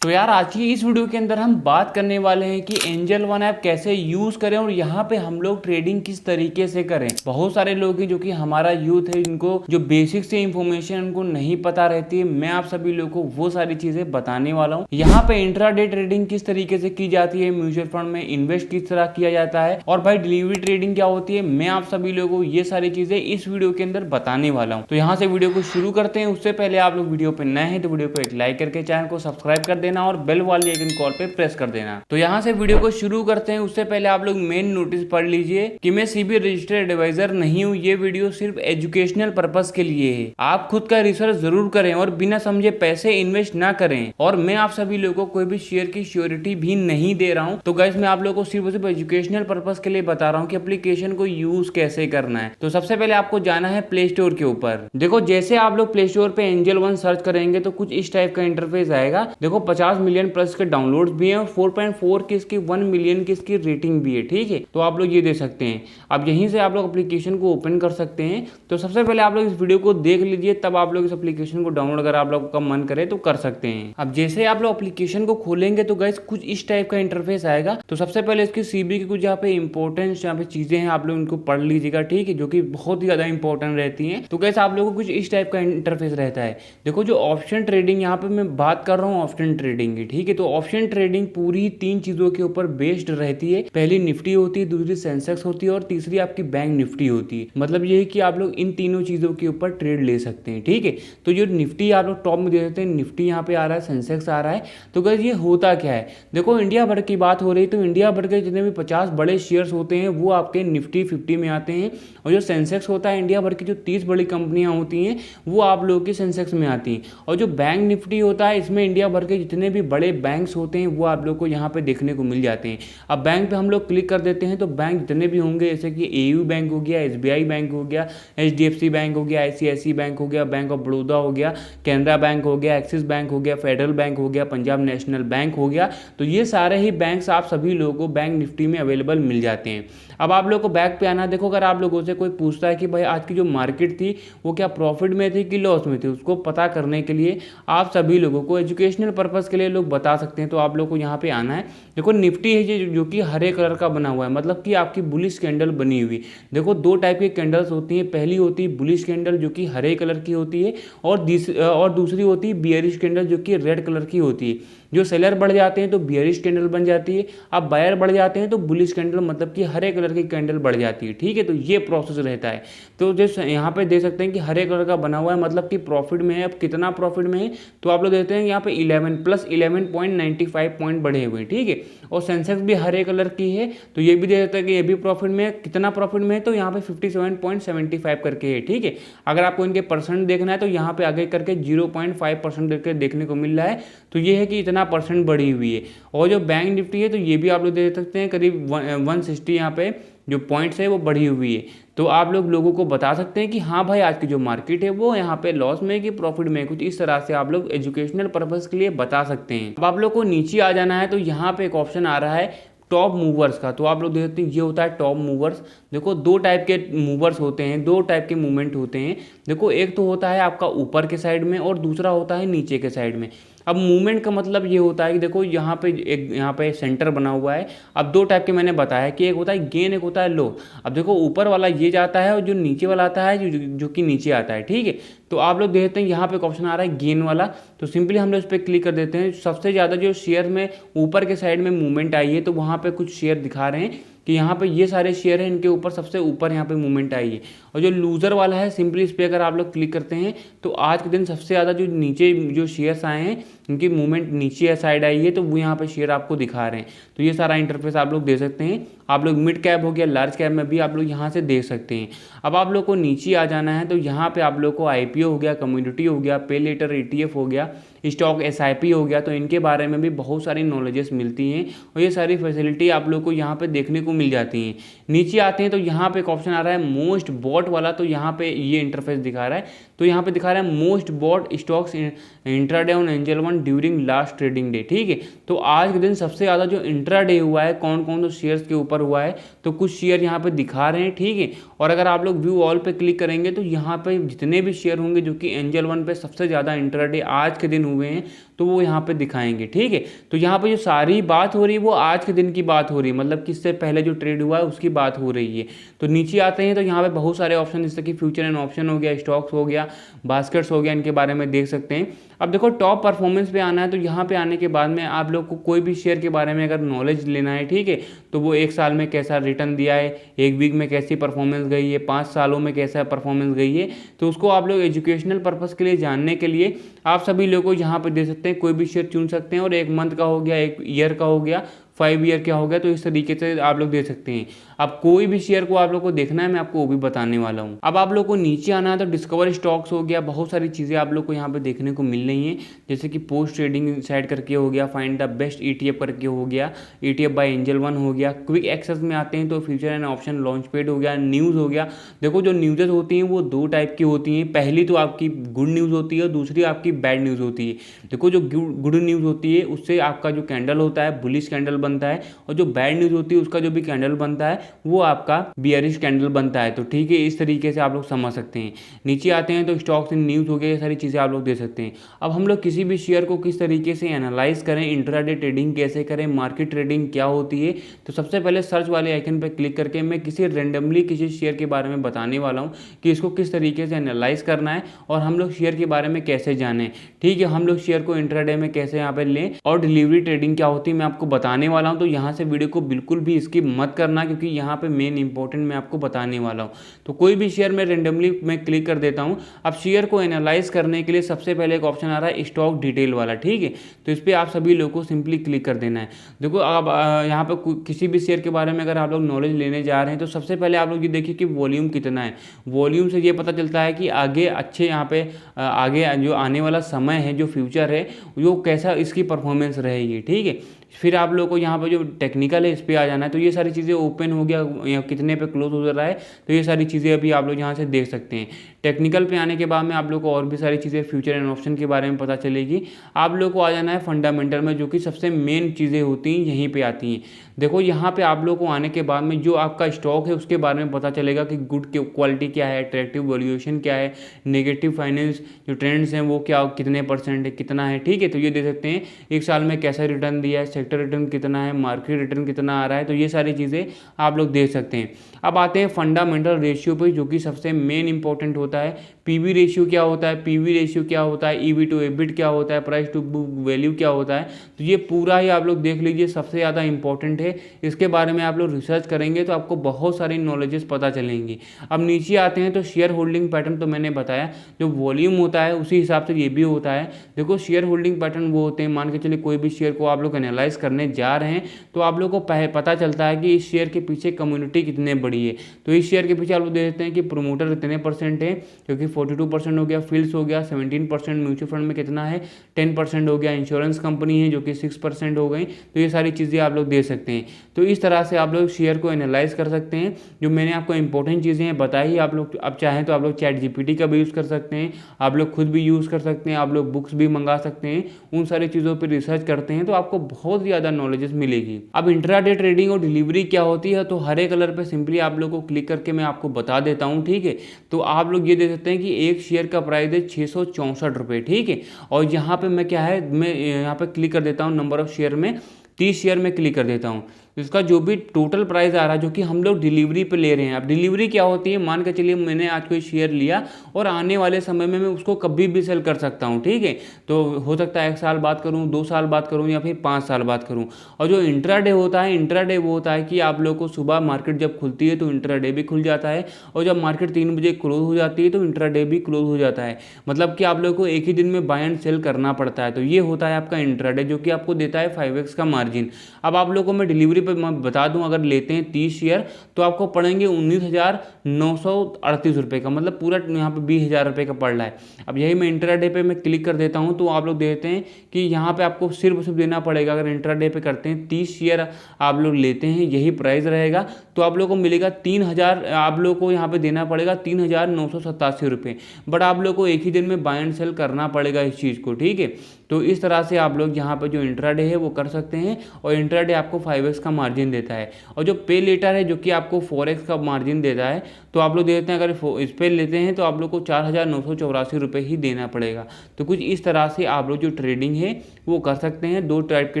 तो यार आज की इस वीडियो के अंदर हम बात करने वाले हैं कि एंजल वन ऐप कैसे यूज करें और यहाँ पे हम लोग ट्रेडिंग किस तरीके से करें। बहुत सारे लोग हैं जो कि हमारा यूथ है, इनको जो बेसिक से इंफॉर्मेशन उनको नहीं पता रहती है। मैं आप सभी लोगों को वो सारी चीजें बताने वाला हूँ। यहाँ पे इंट्राडे ट्रेडिंग किस तरीके से की जाती है, म्यूचुअल फंड में इन्वेस्ट किस तरह किया जाता है और भाई डिलीवरी ट्रेडिंग क्या होती है, मैं आप सभी लोगों को ये सारी चीजें इस वीडियो के अंदर बताने वाला हूँ। तो यहाँ से वीडियो को शुरू करते हैं। उससे पहले आप लोग वीडियो पे नए हैं तो वीडियो को एक लाइक करके चैनल को सब्सक्राइब कर देना और बेल वाली आइकन कॉल पे प्रेस कर देना। तो यहाँ से वीडियो को शुरू करते हैं। उससे पहले आप लोग मेन नोटिस पढ़ लीजिए कि मैं सीबी रजिस्टर्ड एडवाइजर नहीं हूँ। ये वीडियो सिर्फ एजुकेशनल पर्पस के लिए है। आप खुद का रिसर्च जरूर करें और बिना समझे पैसे इन्वेस्ट ना करें। और मैं आप सभी लोगों को कोई भी शेयर की श्योरिटी भी नहीं दे रहा हूँ। तो गाइस मैं आप लोगों को सिर्फ एजुकेशनल पर्पस के लिए बता रहा हूँ कि एप्लीकेशन को यूज कैसे करना है। तो सबसे पहले आपको जाना है प्ले स्टोर के ऊपर। देखो जैसे आप लोग प्ले स्टोर पे एंजल वन सर्च करेंगे तो कुछ इस टाइप का इंटरफेस आएगा। देखो 50 मिलियन प्लस के डाउनलोड्स भी हैं और 4.4 की इसकी 1 मिलियन की इसकी रेटिंग भी है। ठीक है, तो आप लोग ये दे सकते हैं। अब यहीं से आप लोग एप्लीकेशन को ओपन कर सकते हैं। तो सबसे पहले आप लोग इस वीडियो को देख लीजिए, तब आप लोग इस एप्लीकेशन को डाउनलोड अगर आप लोग का मन करे तो कर सकते हैं। अब जैसे आप लोग एप्लीकेशन को खोलेंगे तो गाइस कुछ इस टाइप का इंटरफेस आएगा। तो सबसे पहले इसकी सीबी की कुछ यहाँ पे इंपॉर्टेंस यहाँ पे चीजें हैं, आप लोग इनको पढ़ लीजिएगा। ठीक है, जो कि बहुत ही ज्यादा इंपॉर्टेंट रहती है। तो गाइस आप लोगों को कुछ इस टाइप का इंटरफेस रहता है। देखो जो ऑप्शन ट्रेडिंग, यहाँ पे मैं बात कर रहा हूँ ऑप्शन ट्रेडिंग की। ठीक है, तो ऑप्शन ट्रेडिंग पूरी 3 चीजों के ऊपर बेस्ड रहती है। पहली निफ्टी होती है, दूसरी सेंसेक्स होती है और तीसरी आपकी बैंक निफ्टी होती है। मतलब ये है कि आप लोग इन तीनों चीजों के ऊपर ट्रेड ले सकते हैं। ठीक है, तो जो निफ्टी आप लोग टॉप में दे सकते हैं, निफ्टी यहाँ पे आ रहा है, सेंसेक्स आ रहा है। तो गाइस ये होता क्या है, देखो इंडिया भर की बात हो रही है तो इंडिया भर के जितने भी 50 बड़े शेयर्स होते हैं वो आपके निफ्टी 50 में आते हैं। और जो सेंसेक्स होता है, इंडिया भर की जो 30 बड़ी कंपनियां होती हैं वो आप लोगों की सेंसेक्स में आती हैं। और जो बैंक निफ्टी होता है, इसमें इंडिया भर के जितने भी बड़े बैंक्स होते हैं वो आप लोग को यहाँ पे देखने को मिल जाते हैं। अब बैंक पे हम लोग क्लिक कर देते हैं तो बैंक जितने भी होंगे, जैसे कि एयू बैंक हो गया, एसबीआई बैंक हो गया, एचडीएफसी बैंक हो गया, आईसीआईसी बैंक हो गया, बैंक ऑफ बड़ौदा हो गया, कैनरा बैंक हो गया, एक्सिस बैंक हो गया, फेडरल बैंक हो गया, पंजाब नेशनल बैंक हो गया। तो ये सारे ही बैंक्स आप सभी लोगों को बैंक निफ्टी में अवेलेबल मिल जाते हैं। अब आप लोग को बैक पे आना। देखो अगर आप लोगों से कोई पूछता है कि भाई आज की जो मार्केट थी वो क्या प्रॉफिट में थी कि लॉस में थी, उसको पता करने के लिए आप सभी लोगों को एजुकेशनल पर्पस के लिए लोग बता सकते हैं। तो आप लोग को यहाँ पे आना है। देखो निफ्टी है जो कि हरे कलर का बना हुआ है, मतलब कि आपकी बुलिश कैंडल बनी हुई। देखो 2 टाइप की कैंडल्स होती हैं। पहली होती है बुलिश कैंडल जो कि हरे कलर की होती है और दूसरी होती है बियरिश कैंडल जो कि रेड कलर की होती है। जो सेलर बढ़ जाते हैं तो बियरिश कैंडल बन जाती है, अब बायर बढ़ जाते हैं तो बुलिश कैंडल, मतलब कि हरे कलर की कैंडल बढ़ जाती है। ठीक है, तो ये प्रोसेस रहता है। तो जैसे यहाँ पे दे सकते हैं कि हरे कलर का बना हुआ है, मतलब कि प्रॉफिट में है। अब कितना प्रॉफिट में है तो आप लोग देते हैं यहाँ पे 11 प्लस 11.95 पॉइंट बढ़े हुए। ठीक है, और सेंसेक्स भी हरे कलर की है तो ये भी दे देता है कि ये भी प्रॉफिट में है। कितना प्रॉफिट में है तो यहाँ पे 57.75 करके है। ठीक है, अगर आपको इनके परसेंट देखना है तो यहाँ पे आगे करके 0.5% देखने को मिल रहा है। तो ये है कि इतना % बढ़ी हुई है। और जो बैंक निफ्टी है तो ये भी आप लोग देख सकते हैं करीब 160 यहाँ पे जो पॉइंट्स है वो बढ़ी हुई है। तो आप लोगों को बता सकते हैं कि हाँ भाई आज की जो मार्केट है वो यहाँ पे लॉस में कि प्रॉफिट में, कुछ इस तरह से आप लोग एजुकेशनल पर्पस के लिए बता सकते हैं। अब आप लोग को नीचे आ जाना है तो यहाँ पे एक ऑप्शन आ रहा है टॉप मूवर्स का। तो आप लोग देखते हैं ये होता है टॉप मूवर्स। देखो 2 टाइप के मूवर्स होते हैं, 2 टाइप के मूवमेंट होते हैं। देखो एक तो होता है आपका ऊपर के साइड में और दूसरा होता है नीचे के साइड में। अब मूवमेंट का मतलब ये होता है कि देखो यहाँ पे सेंटर बना हुआ है। अब 2 टाइप के मैंने बताया कि एक होता है गेन, एक होता है लो। अब देखो ऊपर वाला ये जाता है और जो नीचे वाला आता है जो कि नीचे आता है। ठीक है, तो आप लोग देखते हैं यहाँ पे एक ऑप्शन आ रहा है गेन वाला। तो सिंपली हम लोग इस पर क्लिक कर देते हैं। सबसे ज़्यादा जो शेयर में ऊपर के साइड में मूवमेंट आई है तो वहाँ पे कुछ शेयर दिखा रहे हैं कि यहाँ पे ये सारे शेयर हैं, इनके ऊपर सबसे ऊपर यहाँ पे मूवमेंट आई है। और जो लूजर वाला है सिंपली इस पर अगर आप लोग क्लिक करते हैं तो आज के दिन सबसे ज़्यादा जो नीचे जो शेयर्स आए हैं इनकी मूवमेंट नीचे साइड आई है, तो वो यहाँ पे शेयर आपको दिखा रहे हैं। तो ये सारा इंटरफेस आप लोग दे सकते हैं। आप लोग मिड कैप हो गया, लार्ज कैप में भी आप लोग यहाँ से देख सकते हैं। अब आप लोग को नीचे आ जाना है तो यहाँ पे आप लोग को आईपीओ हो गया, कम्युनिटी हो गया, पे लेटर ETF हो गया, स्टॉक SIP हो गया, तो इनके बारे में भी बहुत सारी नॉलेजेस मिलती हैं और ये सारी फैसिलिटी आप लोग को यहाँ पे देखने को मिल जाती हैं। नीचे आते हैं तो यहाँ पे एक ऑप्शन आ रहा है मोस्ट बॉट वाला। तो यहाँ पे ये इंटरफेस दिखा रहा है। तो यहाँ पे दिखा रहा है most bought stocks intraday on Angel One during last trading day. ठीक है, तो आज के दिन सबसे ज़्यादा जो इंट्राडे हुआ है कौन कौन तो शेयर्स के ऊपर हुआ है, तो कुछ शेयर यहाँ पे दिखा रहे हैं। ठीक है, और अगर आप लोग व्यू ऑल पे क्लिक करेंगे तो यहाँ पे जितने भी शेयर होंगे जो कि एंजल वन पे सबसे ज़्यादा इंट्राडे आज के दिन हुए हैं तो वो यहाँ पे दिखाएंगे, ठीक है। तो यहाँ पे जो सारी बात हो रही है वो आज के दिन की बात हो रही है, मतलब किससे पहले जो ट्रेड हुआ है उसकी बात हो रही है। तो नीचे आते हैं तो यहाँ पे बहुत सारे ऑप्शन, जैसे कि फ्यूचर एंड ऑप्शन हो गया, स्टॉक्स हो गया, बास्केट्स हो गया, इनके बारे में देख सकते हैं। अब देखो टॉप परफॉर्मेंस पे आना है, तो यहाँ पे आने के बाद में आप लोग को कोई भी शेयर के बारे में अगर नॉलेज लेना है, ठीक है, तो वो 1 साल में कैसा रिटर्न दिया है, 1 वीक में कैसी परफॉर्मेंस गई है, 5 सालों में कैसा परफॉर्मेंस गई है, तो उसको आप लोग एजुकेशनल पर्पज़ के लिए जानने के लिए आप सभी लोग को यहाँ पे दे सकते हैं, कोई भी शेयर चुन सकते हैं। और 1 मंथ का हो गया, 1 ईयर का हो गया, 5 ईयर क्या हो गया, तो इस तरीके से आप लोग दे सकते हैं। अब कोई भी शेयर को आप लोग को देखना है, मैं आपको वो भी बताने वाला हूँ। अब आप लोग को नीचे आना है तो डिस्कवर स्टॉक्स हो गया, बहुत सारी चीज़ें आप लोग को यहाँ पे देखने को मिल रही हैं, जैसे कि पोस्ट ट्रेडिंग इनसाइड करके हो गया, फाइंड द बेस्ट ETF करके हो गया, ETF बाय एंजल वन हो गया। क्विक एक्सेस में आते हैं तो future and option launch paid हो गया, न्यूज़ हो गया। देखो जो न्यूज़ होती हैं वो 2 टाइप की होती हैं, पहली तो आपकी गुड न्यूज़ होती है और दूसरी आपकी बैड न्यूज़ होती है। देखो जो गुड न्यूज़ होती है उससे आपका जो कैंडल होता है बुलिश कैंडल बनता है, और जो बैड न्यूज़ होती है उसका जो भी कैंडल बनता है वो आपका बियरिश कैंडल बनता है। तो ठीक है, इस तरीके से आप लोग समझ सकते हैं। नीचे आते हैं तो स्टॉक्स इन न्यूज़ हो गया, ये सारी चीज़ें आप लोग दे सकते हैं। अब हम लोग किसी भी शेयर को किस तरीके से एनालाइज करें, इंट्राडे ट्रेडिंग कैसे करें, मार्केट ट्रेडिंग क्या होती है, तो सबसे पहले सर्च वाले आइकन पर क्लिक करके मैं किसी रेंडमली किसी शेयर के बारे में बताने वाला हूँ कि इसको किस तरीके से एनालाइज करना है और हम लोग शेयर के बारे में कैसे जानें। ठीक है, हम लोग शेयर को इंट्राडे में कैसे यहाँ पे लें और डिलीवरी ट्रेडिंग क्या होती है मैं आपको बताने वाला हूँ। तो यहाँ से वीडियो को बिल्कुल भी स्किप मत करना, क्योंकि यहाँ पे मेन इंपॉर्टेंट मैं आपको बताने वाला हूँ। तो कोई भी शेयर में रेंडमली मैं क्लिक कर देता हूँ। अब शेयर को एनालाइज करने के लिए सबसे पहले एक ऑप्शन आ रहा है स्टॉक डिटेल वाला, ठीक है, तो इस पर आप सभी लोगों को सिंपली क्लिक कर देना है। देखो अब यहाँ पर किसी भी शेयर के बारे में अगर आप लोग नॉलेज लेने जा रहे हैं तो सबसे पहले आप लोग ये देखिए कि वॉल्यूम कितना है। वॉल्यूम से ये पता चलता है कि आगे अच्छे यहाँ पे आगे जो आने वाला समय है, जो फ्यूचर है, वो कैसा इसकी परफॉर्मेंस रहेगी, ठीक है। फिर आप लोगों को यहाँ पे जो टेक्निकल है इस पर आ जाना है, तो ये सारी चीज़ें ओपन हो गया या कितने पे क्लोज हो रहा है, तो ये सारी चीज़ें अभी आप लोग यहाँ से देख सकते हैं। टेक्निकल पे आने के बाद में आप लोग को और भी सारी चीज़ें फ्यूचर एंड ऑप्शन के बारे में पता चलेगी। आप लोग को आ जाना है फंडामेंटल में, जो कि सबसे मेन चीज़ें होती हैं यहीं पर आती हैं। देखो यहाँ पे आप लोग को आने के बाद में जो आपका स्टॉक है उसके बारे में पता चलेगा कि गुड क्वालिटी क्या है, अट्रैक्टिव वैल्यूएशन क्या है, नेगेटिव फाइनेंस जो ट्रेंड्स हैं वो क्या कितने % है, कितना है, ठीक है। तो ये दे सकते हैं 1 साल में कैसा रिटर्न दिया है, सेक्टर रिटर्न कितना है, मार्केट रिटर्न कितना आ रहा है, तो ये सारी चीज़ें आप लोग देख सकते हैं। अब आते हैं फंडामेंटल रेशियो पे, जो कि सबसे मेन इंपॉर्टेंट होता है। पीवी रेशियो क्या होता है, पीवी रेशियो क्या होता है, ईवी टू एबिट क्या होता है, प्राइस टू बुक वैल्यू क्या होता है, तो ये पूरा ही आप लोग देख लीजिए, सबसे ज़्यादा इंपॉर्टेंट है। इसके बारे में आप लोग रिसर्च करेंगे तो आपको बहुत सारी नॉलेजेस पता चलेंगी। अब नीचे आते हैं तो शेयर होल्डिंग पैटर्न, तो मैंने बताया जो वॉल्यूम होता है उसी हिसाब से ये भी होता है। देखो शेयर होल्डिंग पैटर्न वो होते हैं, मान के चलिए कोई भी शेयर को आप लोग एनालाइज करने जा रहे हैं तो आप लोग को पता चलता है कि इस शेयर के पीछे कम्युनिटी कितने बड़ी है। तो इस शेयर के पीछे आप लोग देख सकते हैं कि प्रोमोटर इतने % है, क्योंकि 42% हो गया, फील्ड्स हो गया 17%, म्यूचुअल फंड में कितना है 10% हो गया, इंश्योरेंस कंपनी है जो कि 6% हो गई। तो ये सारी चीज़ें आप लोग देख सकते हैं। तो इस तरह से आप लोग शेयर को एनालाइज कर सकते हैं। जो मैंने आपको इंपॉर्टेंट चीज़ें बताई, आप लोग अब चाहें तो आप लोग चैट जीपीटी का भी यूज़ कर सकते हैं, आप लोग खुद भी यूज़ कर सकते हैं, आप लोग बुक्स भी मंगा सकते हैं। उन सारी चीज़ों पर रिसर्च करते हैं तो आपको बहुत ज़्यादा नॉलेजेस मिलेगी। अब इंट्राडे ट्रेडिंग और डिलीवरी क्या होती है, तो हरे कलर पे सिंपली आप लोग को क्लिक करके मैं आपको बता देता हूँ, ठीक है। तो आप लोग ये देख सकते हैं कि एक शेयर का प्राइस है 664 रुपये, ठीक है। और यहाँ पे मैं क्या है, मैं यहाँ पे क्लिक कर देता हूँ नंबर ऑफ शेयर में, 30 शेयर में क्लिक कर देता हूँ। इसका जो भी टोटल प्राइस आ रहा है, जो कि हम लोग डिलीवरी पे ले रहे हैं। अब डिलीवरी क्या होती है, मान के चलिए मैंने आज कोई शेयर लिया और आने वाले समय में मैं उसको कभी भी सेल कर सकता हूं, ठीक है। तो हो सकता है 1 साल बाद करूं, 2 साल बाद करूं या फिर 5 साल बाद करूं। और जो इंट्राडे होता है, इंट्राडे वो होता है कि आप लोग को सुबह मार्केट जब खुलती है तो इंट्राडे भी खुल जाता है, और जब मार्केट 3 बजे क्लोज हो जाती है तो इंट्राडे भी क्लोज हो जाता है। मतलब कि आप लोग को एक ही दिन में बाय एंड सेल करना पड़ता है। तो ये होता है आपका इंट्राडे, जो कि आपको देता है 5x का मार्जिन। अब आप लोग को मैं डिलीवरी पर बता दूं, अगर लेते हैं 30 शेयर तो आपको पड़ेंगे 19,938 रुपये का, मतलब पूरा यहाँ पे 20,000 रुपये का पड़ रहा है। अब यही मैं इंट्राडे पे मैं क्लिक कर देता हूँ तो आप लोग देखते हैं कि यहाँ पे आपको सिर्फ देना पड़ेगा, अगर इंट्राडे पे करते हैं 30 शेयर आप लोग लेते हैं, यही प्राइस रहेगा, तो आप लोग को मिलेगा 3,000, आप लोग को यहाँ पे देना पड़ेगा 3,987 रुपये। बट आप लोग को एक ही दिन में बाय एंड सेल करना पड़ेगा इस चीज़ को, ठीक है। तो इस तरह से आप लोग यहाँ पे जो इंट्राडे है वो कर सकते हैं और इंट्राडे आपको 5x का मार्जिन देता है। और जो पे लेटर है जो कि आपको 4x का मार्जिन देता है, तो आप लोग देते हैं अगर इस पे लेते हैं तो आप लोग को 4,984 रुपये ही देना पड़ेगा। तो कुछ इस तरह से आप लोग जो ट्रेडिंग है वो कर सकते हैं। 2 टाइप की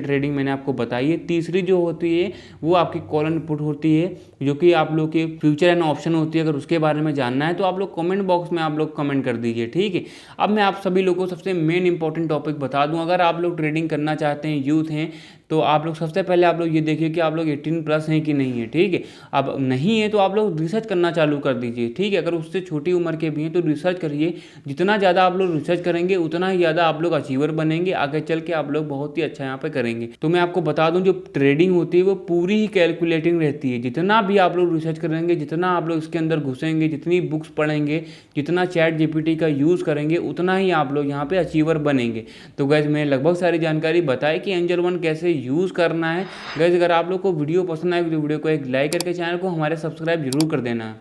ट्रेडिंग मैंने आपको बताई है। तीसरी जो होती है वो आपकी कॉल एंड पुट होती है, जो कि आप लोग के फ्यूचर एंड ऑप्शन होती है। अगर उसके बारे में जानना है तो आप लोग कमेंट बॉक्स में आप लोग कमेंट कर दीजिए, ठीक है। अब मैं आप सभी लोगों को सबसे मेन इंपॉर्टेंट टॉपिक बता दूं। अगर आप लोग ट्रेडिंग करना चाहते हैं, यूथ हैं, तो आप लोग सबसे पहले आप लोग ये देखिए कि आप लोग 18+ हैं कि नहीं है, ठीक है। अब नहीं है तो आप लोग रिसर्च करना चालू कर दीजिए, ठीक है। अगर उससे छोटी उम्र के भी हैं तो रिसर्च करिए। जितना ज़्यादा आप लोग रिसर्च करेंगे उतना ही ज़्यादा आप लोग अचीवर बनेंगे, आगे चल के आप लोग बहुत ही अच्छा यहाँ पे करेंगे। तो मैं आपको बता दूं जो ट्रेडिंग होती है वो पूरी ही कैलकुलेटिंग रहती है। जितना भी आप लोग रिसर्च करेंगे, जितना आप लोग इसके अंदर घुसेंगे, जितनी बुक्स पढ़ेंगे, जितना चैट जीपीटी का यूज़ करेंगे, उतना ही आप लोग यहाँ पे अचीवर बनेंगे। तो गाइस मैंने लगभग सारी जानकारी बताई कि एंजल वन कैसे यूज़ करना है। गाइस अगर आप लोग को वीडियो पसंद आए तो वीडियो को एक लाइक करके चैनल को हमारे सब्सक्राइब जरूर कर देना।